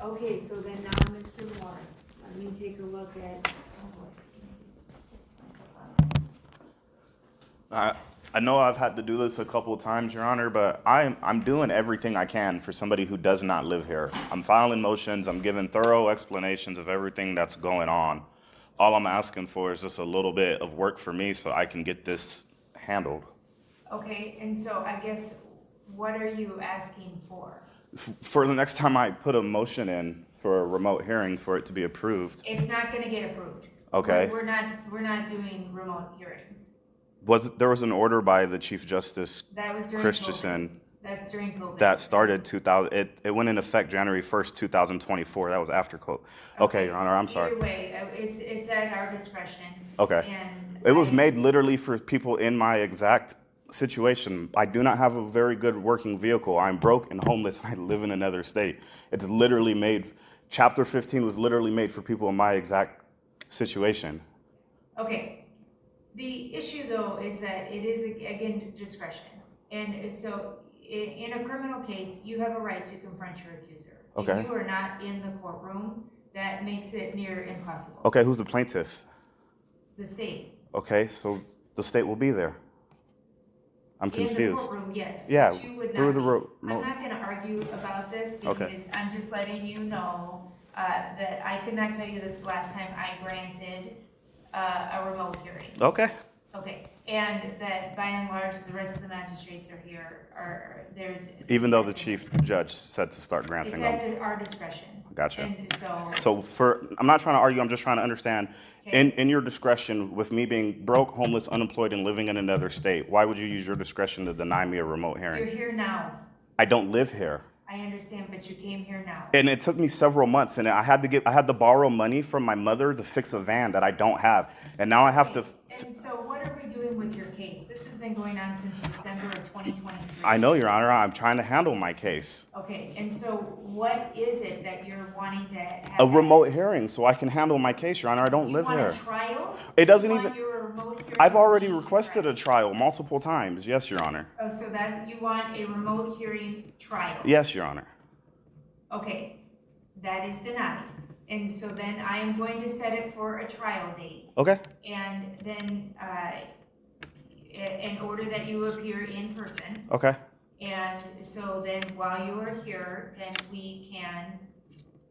Okay, so then now, Mr. Moore, let me take a look at, oh boy, let me just fix myself up. I know I've had to do this a couple of times, Your Honor, but I'm doing everything I can for somebody who does not live here. I'm filing motions, I'm giving thorough explanations of everything that's going on. All I'm asking for is just a little bit of work for me so I can get this handled. Okay, and so I guess, what are you asking for? For the next time I put a motion in for a remote hearing for it to be approved, It's not gonna get approved. Okay. We're not doing remote hearings. there was an order by the Chief Justice That was during COVID. Christensen That's during COVID. that started 2000. It went into effect January 1st, 2024. That was after COVID. Okay, Your Honor, I'm sorry. Either way, it's at our discretion. Okay. And It was made literally for people in my exact situation. I do not have a very good working vehicle. I'm broke and homeless, and I live in another state. It's literally made, Chapter 15 was literally made for people in my exact situation. Okay. The issue, though, is that it is, again, discretion. And so in a criminal case, you have a right to confront your accuser. Okay. If you are not in the courtroom, that makes it near impossible. Okay, who's the plaintiff? The state. Okay, so the state will be there. I'm confused. In the courtroom, yes. Yeah, but you would through not the be. road. I'm No. not gonna argue about this Okay. because I'm just letting you know that I could not tell you the last time I granted a remote hearing. Okay. Okay, and that by and large, the rest of the magistrates are here, are there. Even though the chief judge said to start granting them. It's at our discretion. Gotcha. And so. So I'm not trying to argue, I'm just trying to understand, Okay. in your discretion, with me being broke, homeless, unemployed, and living in another state, why would you use your discretion to deny me a remote You're hearing? here now. I don't live here. I understand, but you came here now. And it took me several months, and I had to borrow money from my mother to fix a van that I don't have. And now I have to, And so what are we doing with your case? This has been going on since December of 2023. I know, Your Honor, I'm trying to handle my case. Okay, and so what is it that you're wanting to have? A remote hearing so I can handle my case, Your Honor. I don't live You here. want a trial? It doesn't You even- want your remote hearing I've to already be requested a trial? trial multiple times. Yes, Your Honor. Oh, so that you want a remote hearing trial? Yes, Your Honor. Okay, that is denied. And so then I am going to set it for a trial date. Okay. And then, in order that you appear in person. Okay. And so then while you are here, then we can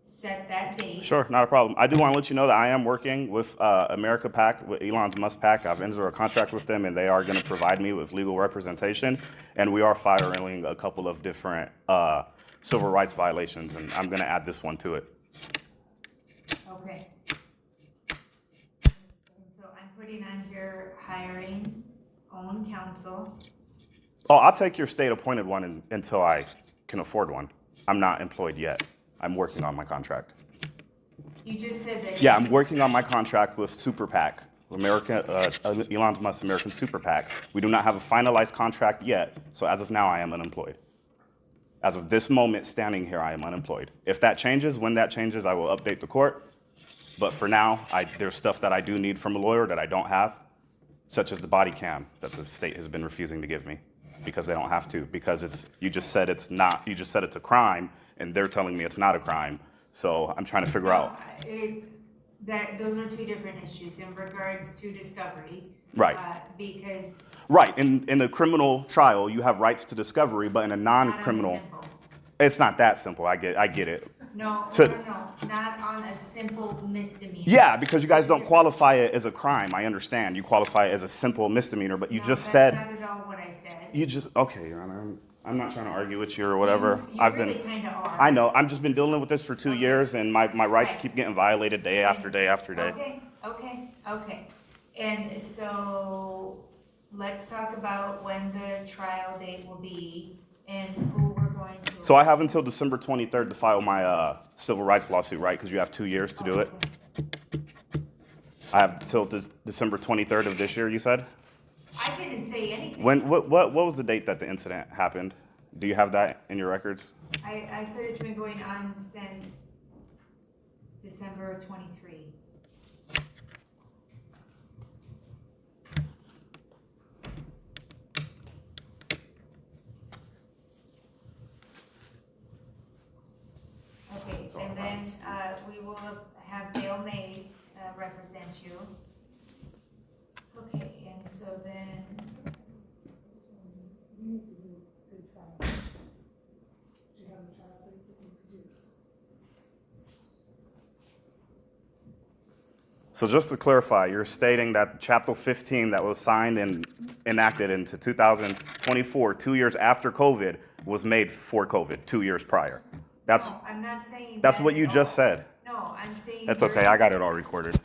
set that date. Sure, not a problem. I do want to let you know that I am working with America PAC, with Elon's Musk PAC. I've entered a contract with them, and they are going to provide me with legal representation. And we are filing a couple of different civil rights violations, and I'm going to add this one to it. Okay. And so I'm putting on here hiring own counsel. Oh, I'll take your state-appointed one until I can afford one. I'm not employed yet. I'm working on my contract. You just said that. Yeah, I'm working on my contract with Super PAC, Elon Musk's American Super PAC. We do not have a finalized contract yet, so as of now, I am unemployed. As of this moment, standing here, I am unemployed. If that changes, when that changes, I will update the court. But for now, there's stuff that I do need from a lawyer that I don't have, such as the body cam that the state has been refusing to give me because they don't have to, because you just said it's a crime, and they're telling me it's not a crime. So I'm trying to figure out. Those are two different issues in regards to discovery. Right. Because. Right, in a criminal trial, you have rights to discovery, but in a non-criminal, it's not that simple. I get it. No, not on a simple misdemeanor. Yeah, because you guys don't qualify it as a crime. I understand. You qualify it as a simple misdemeanor, but you just said. That's not at all what I said. Okay, Your Honor. I'm not trying to argue with you or whatever. You really kind of are. I know. I've just been dealing with this for 2 years, and my rights keep getting violated day after day after day. Okay. And so let's talk about when the trial date will be and who we're going to. So I have until December 23rd to file my civil rights lawsuit, right? Because you have 2 years to do it. I have until December 23rd of this year, you said? I didn't say anything. What was the date that the incident happened? Do you have that in your records? I said it's been going on since December of 23. Okay, and And then, we will have Dale Mays, represent you. Okay, and so then, You need to do good trial. Do you have a trial date that you could use? So just to clarify, you're stating that Chapter 15 that was signed and enacted into 2024, 2 years after COVID, was made for COVID, 2 years prior. That's no, I'm not saying. that's that what at you just all. said. No, I'm saying. That's okay. I got it all recorded.